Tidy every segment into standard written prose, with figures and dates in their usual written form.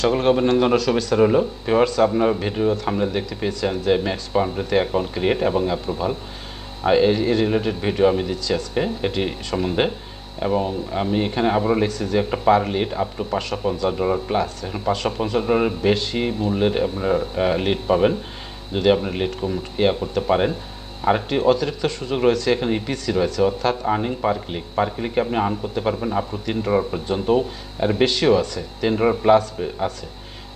সকলকে অভিনন্দন ও শুভেচ্ছা রইল। ভিউয়ার্স, আপনার ভিডিও থাম্বনেল দেখতে পেয়েছেন যে ম্যাক্স বাউন্ডারিতে অ্যাকাউন্ট ক্রিয়েট এবং অ্যাপ্রুভাল এই রিলেটেড ভিডিও আমি দিচ্ছি আজকে এটি সম্বন্ধে। এবং আমি এখানে আবারও লিখছি যে একটা পার লিড আপ টু $550 প্লাস। এখন $550 বেশি মূল্যের আপনার লিড পাবেন যদি আপনি লিড করতে পারেন। আরেকটি অতিরিক্ত সুযোগ রয়েছে, এখানে ইপিসি রয়েছে, অর্থাৎ আর্নিং পার ক্লিকে আপনি আর্ন করতে পারবেন আপ টু $3 পর্যন্তও, আর বেশিও আছে, $10 প্লাস আছে।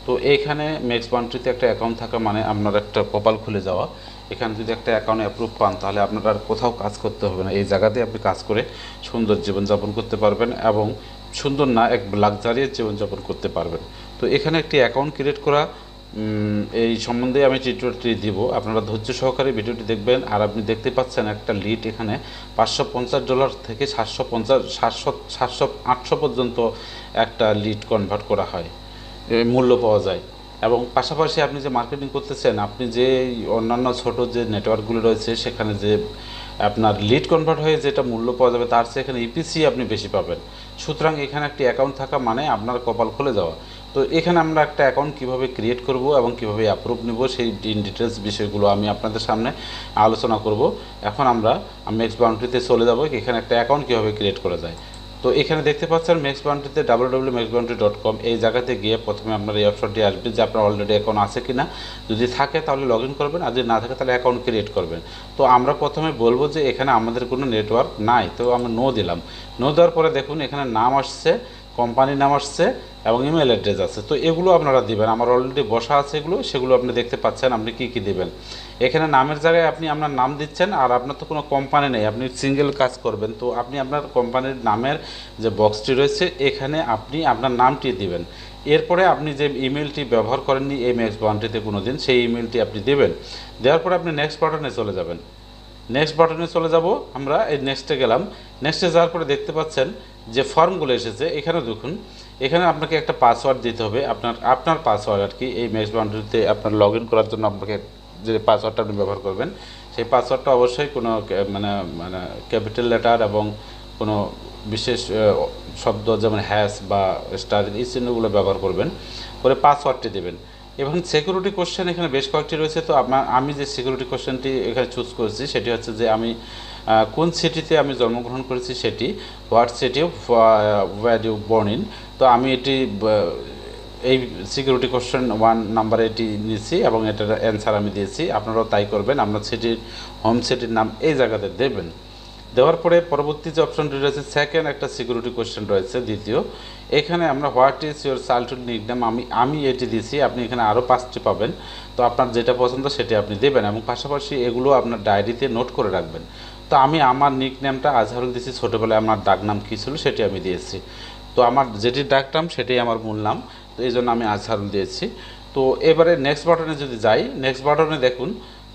তো এইখানে ম্যাক্স বাউন্ডারিতে একটা অ্যাকাউন্ট থাকা মানে আপনার একটা কপাল খুলে যাওয়া। এখানে যদি একটা অ্যাকাউন্ট অ্যাপ্রুভ পান তাহলে আপনার আর কোথাও কাজ করতে হবে না, এই জায়গাতে আপনি কাজ করে সুন্দর জীবনযাপন করতে পারবেন এবং সুন্দর না, এক লাক্সারিয়াস জীবনযাপন করতে পারবেন। তো এখানে একটি অ্যাকাউন্ট ক্রিয়েট করা এই সম্বন্ধে আমি টিউটোরিয়ালটি দিব, আপনারা ধৈর্য সহকারে ভিডিওটি দেখবেন। আর আপনি দেখতে পাচ্ছেন একটা লিড এখানে $550 থেকে 700 পর্যন্ত একটা লিড কনভার্ট করা হয়, মূল্য পাওয়া যায়। এবং পাশাপাশি আপনি যে মার্কেটিং করতেছেন, আপনি যে অন্যান্য ছোট যে নেটওয়ার্কগুলো রয়েছে সেখানে যে আপনার লিড কনভার্ট হয়ে যেটা মূল্য পাওয়া যাবে তার চেয়ে এখানে ইপিসি আপনি বেশি পাবেন। সুতরাং এখানে একটি অ্যাকাউন্ট থাকা মানে আপনার কপাল খুলে যাওয়া। তো এখানে আমরা একটা অ্যাকাউন্ট কীভাবে ক্রিয়েট করব এবং কীভাবে অ্যাপ্রুভ নেব সেই ডিটেলস বিষয়গুলো আমি আপনাদের সামনে আলোচনা করব। এখন আমরা ম্যাক্স বাউন্ডারিতে চলে যাব, এখানে একটা অ্যাকাউন্ট কীভাবে ক্রিয়েট করা যায়। তো এখানে দেখতে পাচ্ছেন ম্যাক্স বাউন্ডারিতে www.maxbountry.com, এই জায়গাতে গিয়ে প্রথমে আপনার এই অপশনটি আসবে যে আপনার অলরেডি অ্যাকাউন্ট আছে কিনা। যদি থাকে তাহলে লগ ইন করবেন, আর যদি না থাকে তাহলে অ্যাকাউন্ট ক্রিয়েট করবেন। তো আমরা প্রথমে বলবো যে এখানে আমাদের কোনো নেটওয়ার্ক নাই, তো আমরা নো দিলাম। নো দেওয়ার পরে দেখুন এখানে নাম আসছে, কোম্পানির নাম আসছে এবং ইমেল অ্যাড্রেস আছে। তো এগুলো আপনারা দিবেন, আমার অলরেডি বসা আছে এগুলো, সেগুলো আপনি দেখতে পাচ্ছেন আপনি কী কী দেবেন। এখানে নামের জায়গায় আপনি আপনার নাম দিচ্ছেন, আর আপনার তো কোনো কোম্পানি নেই, আপনি সিঙ্গেল কাজ করবেন। তো আপনি আপনার কোম্পানির নামের যে বক্সটি রয়েছে এখানে আপনি আপনার নামটি দিবেন। এরপরে আপনি যে ইমেলটি ব্যবহার করেননি এই ম্যাক্স বাউন্ডারিতে কোনো দিন, সেই ইমেলটি আপনি দেবেন। দেওয়ার পরে আপনি নেক্সট বাটনে চলে যাবেন। নেক্সট বাটনে চলে যাব আমরা, এই নেক্সটে গেলাম। নেক্সটে যাওয়ার পরে দেখতে পাচ্ছেন যে ফর্মগুলো এসেছে, এখানে দেখুন এখানে আপনাকে একটা পাসওয়ার্ড দিতে হবে, আপনার পাসওয়ার্ড আর কি। এই ম্যাক্স বাউন্ডারিতে আপনার লগ ইন করার জন্য আপনাকে যে পাসওয়ার্ডটা আপনি ব্যবহার করবেন সেই পাসওয়ার্ডটা অবশ্যই কোনো মানে মানে ক্যাপিটাল লেটার এবং কোনো বিশেষ শব্দ যেমন হ্যাশ বা স্টার এই চিহ্নগুলো ব্যবহার করবেন, করে পাসওয়ার্ডটি দেবেন। এবং সিকিউরিটি কোশ্চেন এখানে বেশ কয়েকটি রয়েছে। তো আমি যে সিকিউরিটি কোশ্চেনটি এখানে চুজ করেছি সেটি হচ্ছে যে আমি কোন সিটিতে আমি জন্মগ্রহণ করেছি সেটি, what city were you born in. তো আমি এটি এই সিকিউরিটি কোশ্চেন 1 নাম্বারে এটি নিয়েছি এবং এটার অ্যান্সার আমি দিয়েছি। আপনারাও তাই করবেন, আপনার সিটির হোম সিটির নাম এই জায়গাতে দেবেন। দেওয়ার পরে পরবর্তী যে অপশনটি রয়েছে সেকেন্ড একটা সিকিউরিটি কোশ্চেন রয়েছে দ্বিতীয়, এখানে আমরা what is your childhood nickname আমি এটি দিয়েছি। আপনি এখানে আরও 5টি পাবেন, তো আপনার যেটা পছন্দ সেটি আপনি দেবেন এবং পাশাপাশি এগুলো আপনার ডায়েরিতে নোট করে রাখবেন। তো আমি আমার নিকনেমটা আজহারুল দিয়েছি, ছোটোবেলায় আমার ডাক নাম কী ছিল সেটি আমি দিয়েছি। তো আমার যেটি ডাক নাম সেটাই আমার মূল নাম, তো এই জন্য আমি আজহারুল দিয়েছি। তো এবারে নেক্সট বাটনে যদি যাই, নেক্সট বাটনে দেখুন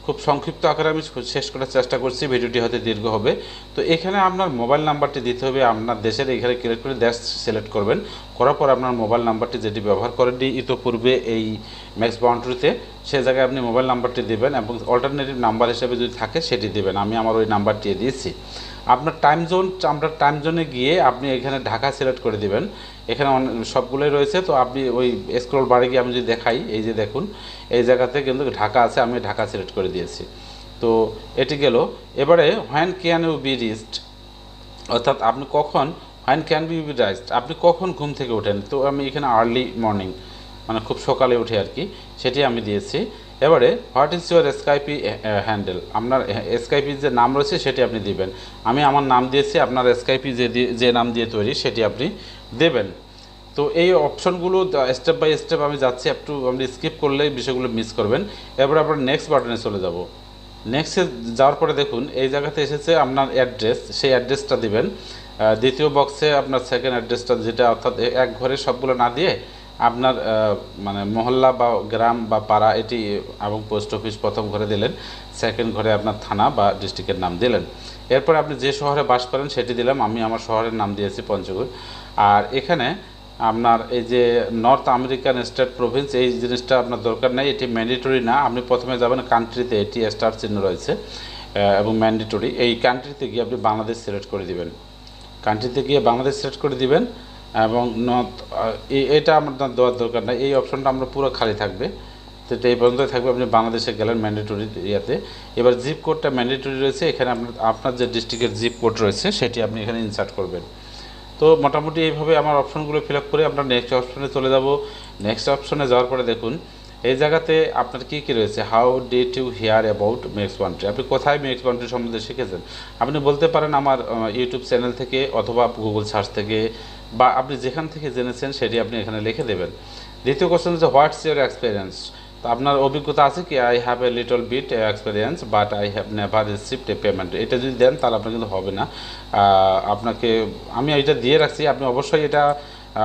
খুব সংক্ষিপ্ত আকারে আমি শেষ করার চেষ্টা করছি, ভিডিওটি হয়তো দীর্ঘ হবে। তো এখানে আপনার মোবাইল নাম্বারটি দিতে হবে, আপনার দেশের এখানে ক্লিক করে দেশ সিলেক্ট করবেন। করার পর আপনার মোবাইল নাম্বারটি যেটি ব্যবহার করেননি ইতোপূর্বে এই ম্যাক্স বাউন্ডারিতে, সে জায়গায় আপনি মোবাইল নাম্বারটি দেবেন এবং অল্টারনেটিভ নাম্বার হিসেবে যদি থাকে সেটি দেবেন। আমি আমার ওই নাম্বারটি দিয়েছি। আপনার টাইম জোন, আমরা টাইম জোনে গিয়ে আপনি এখানে ঢাকা সিলেক্ট করে দিবেন। এখানে সবগুলোই রয়েছে, তো আপনি ওই স্ক্রল বারে গিয়ে আমি যদি দেখাই, এই যে দেখুন এই জায়গাতে কিন্তু ঢাকা আছে, আমি ঢাকা সিলেক্ট করে দিয়েছি। তো এটি গেল। এবারে when can you be reached, অর্থাৎ আপনি কখন, হোয়েন ক্যান বি রাইজড, আপনি কখন ঘুম থেকে ওঠেন। তো আমি এখানে আর্লি মর্নিং মানে খুব সকালে উঠে আর কি, সেটি আমি দিয়েছি। এবারে what is your Skype handle, আপনার স্কাইপি যে নাম রয়েছে সেটি আপনি দিবেন। আমি আমার নাম দিয়েছি, আপনার স্কাইপি যে নাম দিয়ে তৈরি সেটি আপনি দেবেন। তো এই অপশনগুলো স্টেপ বাই স্টেপ আমি যাচ্ছি, একটু আপনি স্কিপ করলে বিষয়গুলো মিস করবেন। এরপরে আপনার নেক্সট বাটনে চলে যাব। নেক্সটে যাওয়ার পরে দেখুন এই জায়গাতে এসেছে আপনার অ্যাড্রেস, সেই অ্যাড্রেসটা দিবেন। দ্বিতীয় বক্সে আপনার সেকেন্ড অ্যাড্রেসটা, যেটা অর্থাৎ এক ঘরে সবগুলো না দিয়ে আপনার মানে মহল্লা বা গ্রাম বা পাড়া এটি এবং পোস্ট অফিস প্রথম ঘরে দিলেন, সেকেন্ড ঘরে আপনার থানা বা ডিস্ট্রিক্টের নাম দিলেন। এরপর আপনি যে শহরে বাস করেন সেটি দিলাম, আমি আমার শহরের নাম দিয়েছি পঞ্চগড়। আর এখানে আপনার এই যে নর্থ আমেরিকান স্টেট প্রভিন্স এই জিনিসটা আপনার দরকার নেই, এটি ম্যান্ডেটরি না। আপনি প্রথমে যাবেন কান্ট্রিতে, এটি স্টার চিহ্ন রয়েছে এবং ম্যান্ডেটরি। এই কান্ট্রিতে গিয়ে আপনি বাংলাদেশ সিলেক্ট করে দিবেন, কান্ট্রিতে গিয়ে বাংলাদেশ সিলেক্ট করে দিবেন। এবং নট, এটা আমার দেওয়ার দরকার নাই, এই অপশনটা আমরা পুরো খালি থাকবে। তো এটা এই পর্যন্তই থাকবে। আপনি বাংলাদেশে গেলেন ম্যান্ডেটরি ইয়াতে। এবার জিপ কোডটা ম্যান্ডেটরি রয়েছে, এখানে আপনার যে ডিস্ট্রিক্টের জিপ কোড রয়েছে সেটি আপনি এখানে ইনসার্ট করবেন। তো মোটামুটি এইভাবে আমার অপশনগুলো ফিল আপ করে আমরা নেক্সট অপশনে চলে যাব। নেক্সট অপশনে যাওয়ার পরে দেখুন এই জায়গাতে আপনার কী কী রয়েছে। How did you hear about Maxbountry, আপনি কোথায় Maxbountry সম্বন্ধে শিখেছেন। আপনি বলতে পারেন আমার ইউটিউব চ্যানেল থেকে অথবা গুগল সার্চ থেকে, বা আপনি যেখান থেকে জেনেছেন সেটি আপনি এখানে লিখে দেবেন। দ্বিতীয় কোশ্চেন হচ্ছে হোয়াটস ইউর এক্সপিরিয়েন্স, তো আপনার অভিজ্ঞতা আছে কি। I have a little bit experience but I have never received a payment, এটা যদি দেন তাহলে আপনার কিন্তু হবে না। আপনাকে আমি এটা দিয়ে রাখছি, আপনি অবশ্যই এটা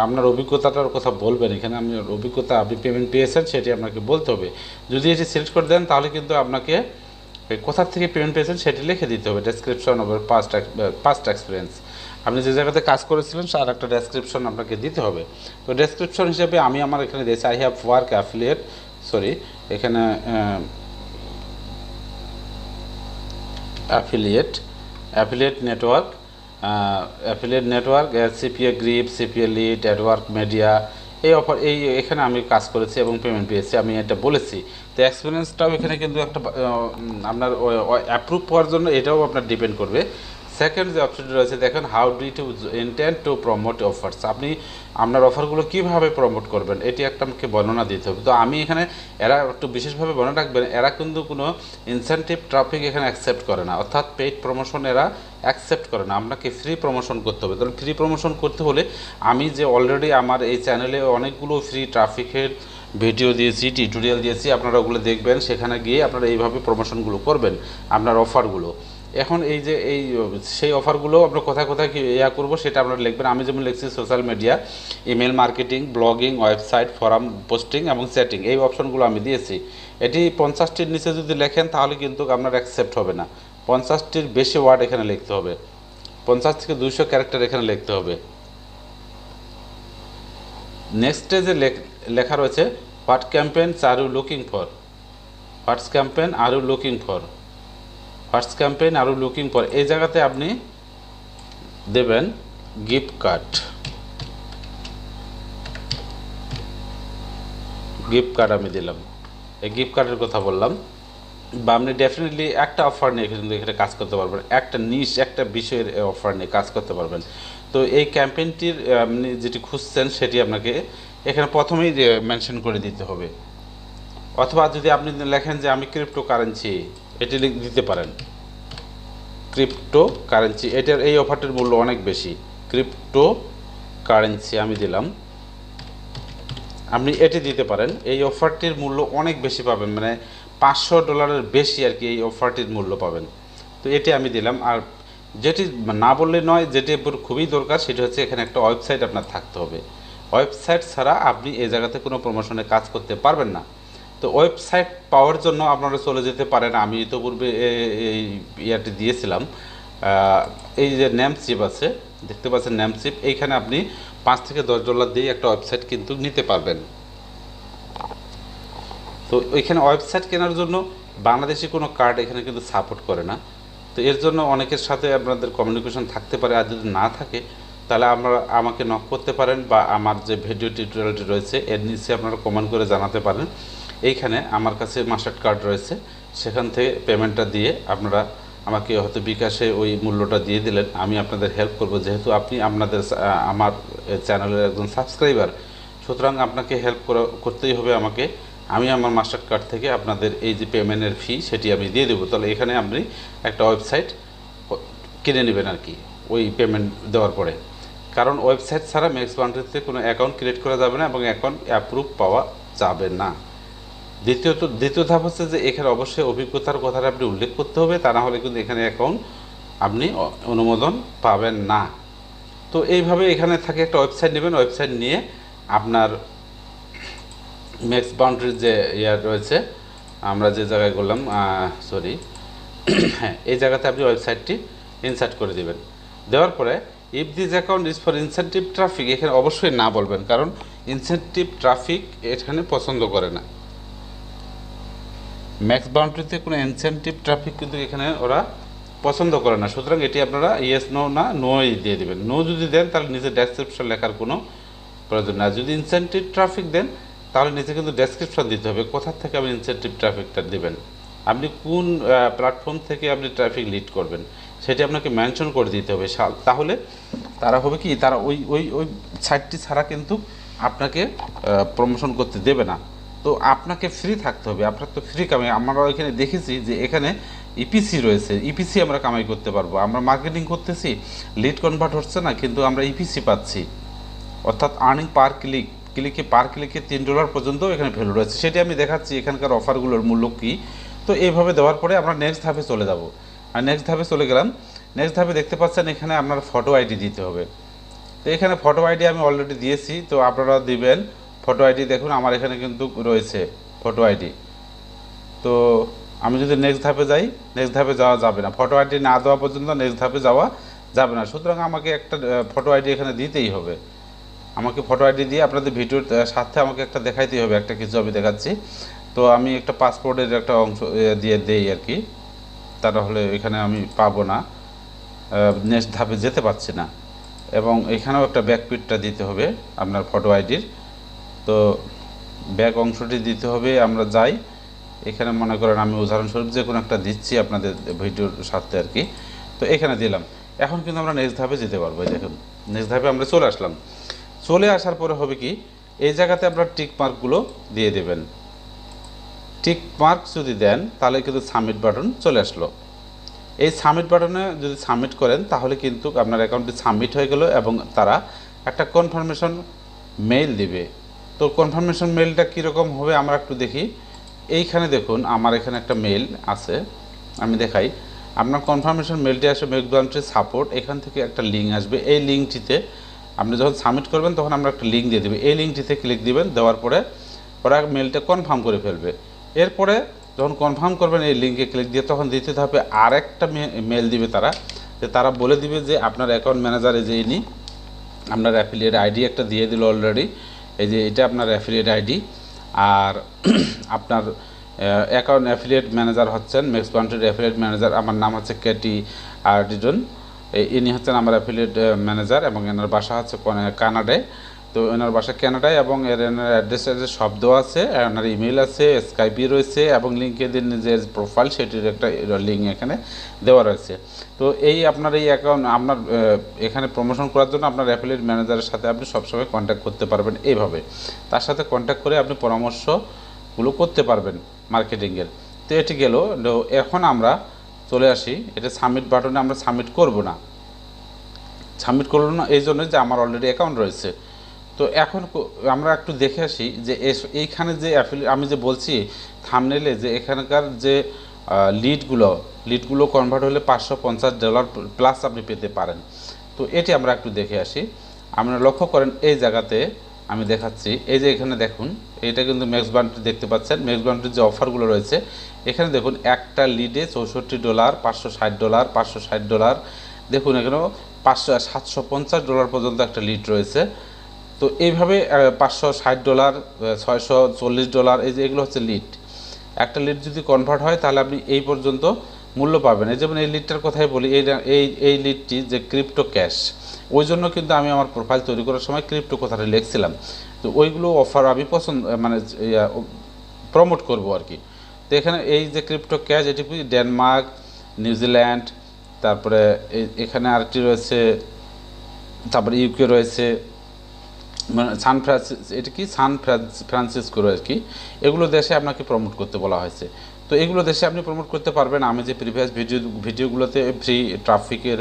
আপনার অভিজ্ঞতাটার কথা বলবেন এখানে। আমি অভিজ্ঞতা, আপনি পেমেন্ট পেয়েছেন সেটি আপনাকে বলতে হবে। যদি এটি সিলেক্ট করে দেন তাহলে কিন্তু আপনাকে কোথা থেকে পেমেন্ট পেয়েছেন সেটি লিখে দিতে হবে। ডেসক্রিপশন ওভার পাস্ট এক্সপিরিয়েন্স, আপনি যে জায়গাতে কাজ করেছিলেন তার একটা ডেসক্রিপশন আপনাকে দিতে হবে। তো ডেসক্রিপশন হিসেবে আমি আমার এখানে দিয়েছি I have work affiliate, sorry এখানে affiliate network CPA grip, CPA lead, adwork media, এখানে আমি কাজ করেছি এবং পেমেন্ট পেয়েছি, আমি এটা বলেছি। তো এক্সপিরিয়েন্সটাও এখানে কিন্তু একটা আপনার অ্যাপ্রুভ হওয়ার জন্য এটাও আপনার ডিপেন্ড করবে। সেকেন্ড যে অপশনটি রয়েছে দেখেন how do to intend to promote offers, আপনি আপনার অফারগুলো কীভাবে প্রমোট করবেন এটি একটা আমাকে বর্ণনা দিতে হবে। তো আমি এখানে এরা একটু বিশেষভাবে বর্ণনা রাখবেন, এরা কিন্তু কোনো ইনসেন্টিভ ট্রাফিক এখানে অ্যাকসেপ্ট করে না, অর্থাৎ পেইড প্রমোশন এরা অ্যাকসেপ্ট করে না। আপনাকে ফ্রি প্রমোশন করতে হবে। তাহলে ফ্রি প্রমোশন করতে হলে আমি যে অলরেডি আমার এই চ্যানেলে অনেকগুলো ফ্রি ট্রাফিকের ভিডিও দিয়েছি, টিউটোরিয়াল দিয়েছি, আপনারা ওগুলো দেখবেন, সেখানে গিয়ে আপনারা এইভাবে প্রমোশনগুলো করবেন আপনার অফারগুলো। এখন এই যে সেই অফারগুলো আমরা কোথায় কোথায় কি করবো সেটা আপনারা লিখবেন। আমি যেমন লিখছি social media, email marketing, blogging, website, forum posting এবং চ্যাটিং, এই অপশনগুলো আমি দিয়েছি। এটি 50টির নিচে যদি লেখেন তাহলে কিন্তু আপনার অ্যাকসেপ্ট হবে না। 50টির বেশি ওয়ার্ড এখানে লিখতে হবে, 50 থেকে 200 ক্যারেক্টার এখানে লিখতে হবে। নেক্সটে যে লেখা রয়েছে what campaigns are you looking for, what's campaign are you looking for, what's campaign are you looking for, এই জায়গাতে আপনি দেবেন গিফট কার্ড। আমি দিলাম, এই গিফট কার্ডের কথা বললাম। বা আপনি ডেফিনেটলি একটা অফার নিয়ে কিন্তু এখানে কাজ করতে পারবেন, একটা নিশ, একটা বিষয়ের অফার নিয়ে কাজ করতে পারবেন। তো এই ক্যাম্পেইনটির আপনি যেটি খুঁজছেন সেটি আপনাকে এখানে প্রথমেই মেনশন করে দিতে হবে। অথবা যদি আপনি লেখেন যে আমি ক্রিপ্টো কারেন্সি, এটি দিতে পারেন। ক্রিপ্টো কারেন্সি, এটার এই অফারটির মূল্য অনেক বেশি, ক্রিপ্টো কারেন্সি আমি দিলাম। আপনি এটি দিতে পারেন, এই অফারটির মূল্য অনেক বেশি পাবেন, মানে $500 বেশি আর কি এই অফারটির মূল্য পাবেন। তো এটি আমি দিলাম। আর যেটি না বললে নয়, যেটি খুবই দরকার সেটি হচ্ছে এখানে একটা ওয়েবসাইট আপনার থাকতে হবে। ওয়েবসাইট ছাড়া আপনি এই জায়গাতে কোনো প্রমোশনে কাজ করতে পারবেন না। তো ওয়েবসাইট পাওয়ার জন্য আপনারা চলে যেতে পারেন, আমি ইতিপূর্বে এই ইয়াটি দিয়েছিলাম, এই যে নেমচিপ আছে দেখতে পাচ্ছেন নেমচিপ, এইখানে আপনি $5 থেকে $10 দিয়ে একটা ওয়েবসাইট কিন্তু নিতে পারবেন। তো ওইখানে ওয়েবসাইট কেনার জন্য বাংলাদেশি কোনো কার্ড এখানে কিন্তু সাপোর্ট করে না। তো এর জন্য অনেকের সাথে আপনাদের কমিউনিকেশন থাকতে পারে, আর যদি না থাকে তাহলে আমাকে নক করতে পারেন, বা আমার যে ভিডিও টিউটোরিয়ালটি রয়েছে এর নিচে আপনারা কমেন্ট করে জানাতে পারেন। এইখানে আমার কাছে মাস্টার কার্ড রয়েছে, সেখান থেকে পেমেন্টটা দিয়ে আপনারা আমাকে হয়তো বিকাশে ওই মূল্যটা দিয়ে দিলেন, আমি আপনাদের হেল্প করব। যেহেতু আপনি আমার চ্যানেলের একজন সাবস্ক্রাইবার, সুতরাং আপনাকে হেল্প করতেই হবে আমাকে। আমি আমার মাস্টার কার্ড থেকে আপনাদের এই যে পেমেন্টের ফি সেটি আমি দিয়ে দেবো। তাহলে এখানে আপনি একটা ওয়েবসাইট কিনে নেবেন আর কি ওই পেমেন্ট দেওয়ার পরে, কারণ ওয়েবসাইট ছাড়া Maxbountryতে কোনো অ্যাকাউন্ট ক্রিয়েট করা যাবে না এবং অ্যাকাউন্ট অ্যাপ্রুভ পাওয়া যাবে না। দ্বিতীয় ধাপ হচ্ছে যে এখানে অবশ্যই অভিজ্ঞতার কথাটা আপনি উল্লেখ করতে হবে, তা না হলে কিন্তু এখানে অ্যাকাউন্ট আপনি অনুমোদন পাবেন না। তো এইভাবে এখানে থাকে একটা ওয়েবসাইট নেবেন, ওয়েবসাইট নিয়ে আপনার Maxbountryর যে রয়েছে, আমরা যে জায়গায় করলাম হ্যাঁ, এই জায়গাতে আপনি ওয়েবসাইটটি ইনসার্ট করে দেবেন। দেওয়ার পরে if this account is for incentive traffic, এখানে অবশ্যই না বলবেন, কারণ ইনসেন্টিভ ট্রাফিক এখানে পছন্দ করে না। Maxbountryতে কোনো ইনসেন্টিভ ট্রাফিক কিন্তু এখানে ওরা পছন্দ করে না। সুতরাং এটি আপনারা ইয়েস নো না নোই দিয়ে দেবেন। নো যদি দেন তাহলে নিচে ডেসক্রিপশন লেখার কোনো প্রয়োজন না। যদি ইনসেন্টিভ ট্রাফিক দেন তাহলে নিচে কিন্তু ডেসক্রিপশন দিতে হবে কোথা থেকে আপনি ইনসেন্টিভ ট্রাফিকটা দেবেন, আপনি কোন প্ল্যাটফর্ম থেকে আপনি ট্রাফিক লিড করবেন সেটি আপনাকে মেনশন করে দিতে হবে। তাহলে তারা হবে কি, তারা ওই ওই ওই সাইটটি ছাড়া কিন্তু আপনাকে প্রমোশন করতে দেবে না। তো আপনাকে ফ্রি থাকতে হবে, আপনার তো ফ্রি কামাই। আমরা এখানে দেখেছি যে এখানে ইপিসি রয়েছে, ইপিসি আমরা কামাই করতে পারবো। আমরা মার্কেটিং করতেছি, লিড কনভার্ট হচ্ছে না, কিন্তু আমরা ইপিসি পাচ্ছি, অর্থাৎ আর্নিং পার পার ক্লিকে $3 পর্যন্ত এখানে ভ্যালু রয়েছে। সেটি আমি দেখাচ্ছি এখানকার অফারগুলোর মূল্য কী। তো এইভাবে দেওয়ার পরে আমরা নেক্সট ধাপে চলে যাব। আর নেক্সট ধাপে চলে গেলাম। নেক্সট ধাপে দেখতে পাচ্ছেন এখানে আপনার ফটো আইডি দিতে হবে। তো এখানে ফটো আইডি আমি অলরেডি দিয়েছি, তো আপনারা দিবেন ফটো আইডি। দেখুন আমার এখানে কিন্তু রয়েছে ফটো আইডি। তো আমি যদি নেক্সট ধাপে যাই, নেক্সট ধাপে যাওয়া যাবে না, ফটো আইডি না দেওয়া পর্যন্ত নেক্সট ধাপে যাওয়া যাবে না। সুতরাং আমাকে একটা ফটো আইডি এখানে দিতেই হবে। আমাকে ফটো আইডি দিয়ে আপনাদের ভিডিওর সাথে আমাকে একটা দেখাইতেই হবে, একটা কিছু আমি দেখাচ্ছি। তো আমি একটা পাসপোর্টের একটা অংশ দিয়ে দেই আর কি, তা নাহলে এখানে আমি পাবো না, নেক্সট ধাপে যেতে পারছি না। এবং এখানেও একটা ব্যাক পিকটা দিতে হবে আপনার ফটো আইডির। তো ব্যাক অংশটি দিতে হবে। আমরা যাই, এখানে মনে করেন আমি উদাহরণস্বরূপ যে কোনো একটা দিচ্ছি আপনাদের ভিডিওর সাথে আর কি। তো এখানে দিলাম। এখন কিন্তু আমরা নেক্সট ধাপে যেতে পারবো। দেখুন নেক্সট ধাপে আমরা চলে আসলাম। চলে আসার পরে হবে কি, এই জায়গাতে আপনার টিক মার্কগুলো দিয়ে দেবেন। টিক মার্ক যদি দেন তাহলে কিন্তু সাবমিট বাটন চলে আসলো। এই সাবমিট বাটনে যদি সাবমিট করেন তাহলে কিন্তু আপনার অ্যাকাউন্টটি সাবমিট হয়ে গেল এবং তারা একটা কনফার্মেশন মেইল দিবে। তো কনফার্মেশন মেইলটা কীরকম হবে আমরা একটু দেখি। এইখানে দেখুন আমার এখানে একটা মেইল আছে, আমি দেখাই। আপনার কনফার্মেশন মেইলটি আসবে ম্যাক্সবাউন্ট্রি সাপোর্ট, এখান থেকে একটা লিঙ্ক আসবে। এই লিঙ্কটিতে আপনি যখন সাবমিট করবেন তখন আমরা একটা লিঙ্ক দিয়ে দেবে, এই লিঙ্কটিতে ক্লিক দিবেন। দেওয়ার পরে ওরা মেইলটা কনফার্ম করে ফেলবে। এরপরে যখন কনফার্ম করবেন এই লিঙ্কে ক্লিক দিয়ে, তখন দ্বিতীয় ধাপে আরেকটা মেইল দিবে তারা, যে তারা বলে দিবে যে আপনার অ্যাকাউন্ট ম্যানেজারে যে ইনি আপনার অ্যাফিলিয়েট আইডি একটা দিয়ে দিল অলরেডি, এই যে এটা আপনার অ্যাফিলিয়েট আইডি। আর আপনার অ্যাকাউন্ট অ্যাফিলিয়েট ম্যানেজার হচ্ছেন ম্যাক্সবাউন্ট্রির অ্যাফিলিয়েট ম্যানেজার, আমার নাম হচ্ছে কেটি আর্ডিডন। ইনি হচ্ছেন আমার অ্যাফিলিয়েট ম্যানেজার এবং এনার বাসা হচ্ছে কানাডায়। তো এনার বাসা কানাডায় এবং এনার অ্যাড্রেস সব দেওয়া আছে, এনার ইমেল আছে, স্কাইপি রয়েছে এবং লিঙ্কডিন যে প্রোফাইল সেটির একটা লিঙ্ক এখানে দেওয়া রয়েছে। তো এই আপনার এই অ্যাকাউন্ট আপনার এখানে প্রমোশন করার জন্য আপনার অ্যাফিলিয়েট ম্যানেজারের সাথে আপনি সবসময় কন্ট্যাক্ট করতে পারবেন। এইভাবে তার সাথে কন্ট্যাক্ট করে আপনি পরামর্শগুলো করতে পারবেন মার্কেটিংয়ের। তো এটি গেল। এখন আমরা চলে আসি, এটা সাবমিট বাটনে আমরা সাবমিট করব না। সাবমিট করব না এই জন্য যে আমার অলরেডি অ্যাকাউন্ট রয়েছে। তো এখন আমরা একটু দেখে আসি যে এইখানে যে আমি যে বলছি থাম্বনেলে যে এখানকার যে লিডগুলো কনভার্ট হলে $550 প্লাস আপনি পেতে পারেন। তো এটি আমরা একটু দেখে আসি। আপনারা লক্ষ্য করেন এই জায়গাতে আমি দেখাচ্ছি, এই যে এখানে দেখুন এটা কিন্তু ম্যাক্সবাউন্ট্রি দেখতে পাচ্ছেন। ম্যাক্সবাউন্ট্রির যে অফারগুলো রয়েছে এখানে দেখুন, একটা লিডে $64, $560, $560। দেখুন এখানেও $750 পর্যন্ত একটা লিড রয়েছে। তো এইভাবে $560, $640, এই যে এগুলো হচ্ছে লিড। একটা লিড যদি কনভার্ট হয় তাহলে আপনি এই পর্যন্ত মূল্য পাবেন। এই যেমন এই লিডটার কথাই বলি, এই লিডটি যে ক্রিপ্টো ক্যাশ, ওই জন্য কিন্তু আমি আমার প্রোফাইল তৈরি করার সময় ক্রিপ্টো কথাটা লিখছিলাম। তো ওইগুলো অফার আমি প্রমোট করব আর কি। তো এখানে এই যে ক্রিপ্টো ক্যাশ, এটি ডেনমার্ক, নিউজিল্যান্ড, তারপরে এখানে আরেকটি রয়েছে, তারপরে ইউকে রয়েছে, মানে এটা কি সান ফ্রান্সিসকো আর কি। এগুলো দেশে আপনাকে প্রমোট করতে বলা হয়েছে। তো এগুলো দেশে আপনি প্রমোট করতে পারবেন। আমি যে প্রিভিয়াস ভিডিওগুলোতে ফ্রি ট্রাফিকের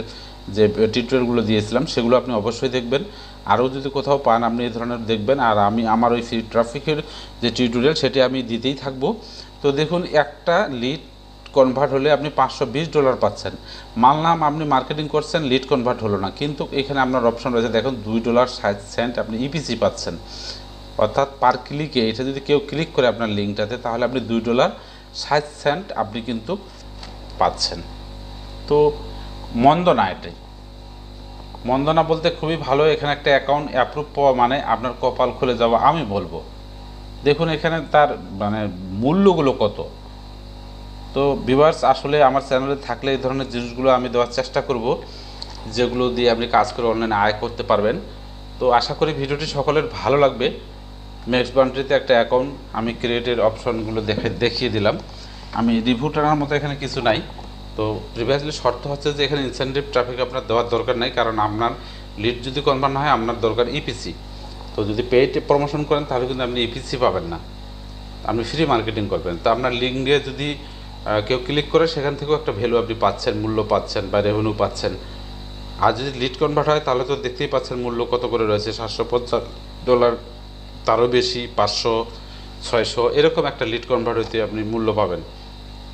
যে টিউটোরিয়ালগুলো দিয়েছিলাম সেগুলো আপনি অবশ্যই দেখবেন। আরও যদি কোথাও পান আপনি এই ধরনের দেখবেন। আর আমি আমার ওই ফ্রি ট্রাফিকের যে টিউটোরিয়াল সেটি আমি দিতেই থাকবো। তো দেখুন একটা লিড কনভার্ট হলে আপনি $520 পাচ্ছেন। মানলাম আপনি মার্কেটিং করছেন, লিড কনভার্ট হলো না, কিন্তু এখানে আপনার অপশন রয়েছে দেখুন $2.60 আপনি ইপিসি পাচ্ছেন। অর্থাৎ পার ক্লিকে এটা যদি কেউ ক্লিক করে আপনার লিঙ্কটাতে তাহলে আপনি $2.60 আপনি কিন্তু পাচ্ছেন। তো মন্দ না, এটাই মন্দ না বলতে খুবই ভালো। এখানে একটা অ্যাকাউন্ট অ্যাপ্রুভ পাওয়া মানে আপনার কপাল খুলে যাওয়া আমি বলবো। দেখুন এখানে তার মানে মূল্যগুলো কত, তো ভিউয়ার্স, আসলে আমার চ্যানেলে থাকলে এই ধরনের জিনিসগুলো আমি দেওয়ার চেষ্টা করব, যেগুলো দিয়ে আপনি কাজ করে অনলাইনে আয় করতে পারবেন। তো আশা করি ভিডিওটি সকলের ভালো লাগবে। ম্যাক্সবাউন্ট্রিতে একটা অ্যাকাউন্ট আমি ক্রিয়েটের অপশনগুলো দেখিয়ে দিলাম। আমি রিভিউ টানার মতো এখানে কিছু নাই। তো প্রিভিয়াসলি শর্ত হচ্ছে যে এখানে ইনসেন্টিভ ট্রাফিক আপনার দেওয়ার দরকার নাই, কারণ আপনার লিড যদি কনভার্ট না হয় আপনার দরকার ইপিসি। তো যদি পেইড প্রমোশন করেন তাহলে কিন্তু আপনি ইপিসি পাবেন না, আপনি ফ্রি মার্কেটিং করবেন। তো আপনার লিঙ্ক দিয়ে যদি কেউ ক্লিক করে সেখান থেকেও একটা ভ্যালু আপনি পাচ্ছেন, মূল্য পাচ্ছেন বা রেভিনিউ পাচ্ছেন। আর যদি লিড কনভার্ট হয় তাহলে তো দেখতেই পাচ্ছেন মূল্য কত করে রয়েছে, $750, তারও বেশি, 500, 600, এরকম একটা লিড কনভার্ট হইতে আপনি মূল্য পাবেন।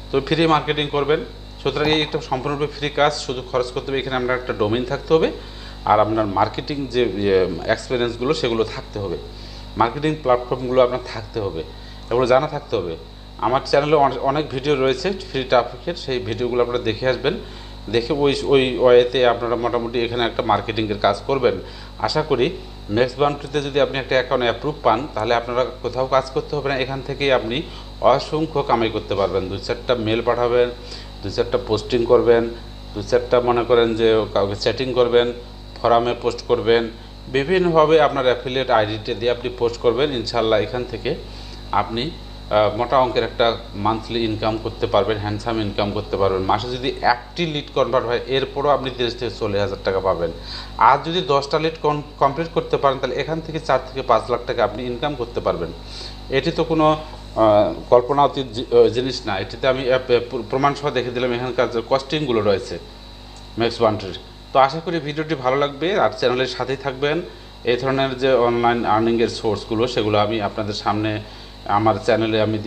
তো ফ্রি মার্কেটিং করবেন। সুতরাং এই একটা সম্পূর্ণরূপে ফ্রি কাজ, শুধু খরচ করতে হবে। এখানে আপনার একটা ডোমেইন থাকতে হবে আর আপনার মার্কেটিং যে এক্সপিরিয়েন্সগুলো সেগুলো থাকতে হবে, মার্কেটিং প্ল্যাটফর্মগুলো আপনার থাকতে হবে, এগুলো জানা থাকতে হবে। আমার চ্যানেলে অনেক ভিডিও রয়েছে ফ্রি ট্রাফিকের, সেই ভিডিওগুলো আপনারা দেখে আসবেন। দেখে ওই ওয়েতে আপনারা মোটামুটি এখানে একটা মার্কেটিংয়ের কাজ করবেন। আশা করি ম্যাক্সবাউন্ট্রিতে যদি আপনি একটা অ্যাকাউন্ট অ্যাপ্রুভ পান তাহলে আপনারা কোথাও কাজ করতে হবে না, এখান থেকেই আপনি অসংখ্য কামাই করতে পারবেন। 2-4টা মেল পাঠাবেন, 2-4টা পোস্টিং করবেন, 2-4টা মনে করেন যে কাউকে চ্যাটিং করবেন, ফোরামে পোস্ট করবেন, বিভিন্নভাবে আপনার অ্যাফিলিয়েট আইডিটা দিয়ে আপনি পোস্ট করবেন। ইনশাল্লাহ এখান থেকে আপনি মোটা অঙ্কের একটা মান্থলি ইনকাম করতে পারবেন, হ্যান্ডসাম ইনকাম করতে পারবেন। মাসে যদি 1টি লিড কনভার্ট হয় এরপরও আপনি 30,000-40,000 টাকা পাবেন। আর যদি 10টা লিড কমপ্লিট করতে পারেন তাহলে এখান থেকে 4 থেকে 5 লাখ টাকা আপনি ইনকাম করতে পারবেন। এটি তো কোনো কল্পনাতীত জিনিস না, এটিতে আমি প্রমাণ সহ দেখে দিলাম এখানকার যে কস্টিংগুলো রয়েছে ম্যাক্সবাউন্ট্রির। তো আশা করি ভিডিওটি ভালো লাগবে আর চ্যানেলের সাথেই থাকবেন। এই ধরনের যে অনলাইন আর্নিংয়ের সোর্সগুলো সেগুলো আমি আপনাদের সামনে আমার চ্যানেলে আমি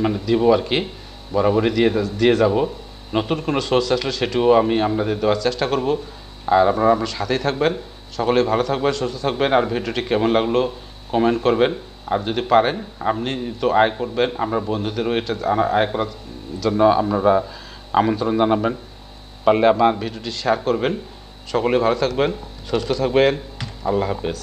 মানে দিব আর কি, বরাবরই দিয়ে যাব। নতুন কোনো সোর্স আসলে সেটিও আমি আপনাদের দেওয়ার চেষ্টা করব। আর আপনারা আপনার সাথেই থাকবেন। সকলেই ভালো থাকবেন, সুস্থ থাকবেন। আর ভিডিওটি কেমন লাগলো কমেন্ট করবেন। আর যদি পারেন আপনি তো আয় করবেন, আপনার বন্ধুদেরও এটা আয় করার জন্য আপনারা আমন্ত্রণ জানাবেন। পারলে আমার ভিডিওটি শেয়ার করবেন। সকলেই ভালো থাকবেন, সুস্থ থাকবেন। আল্লাহ হাফেজ।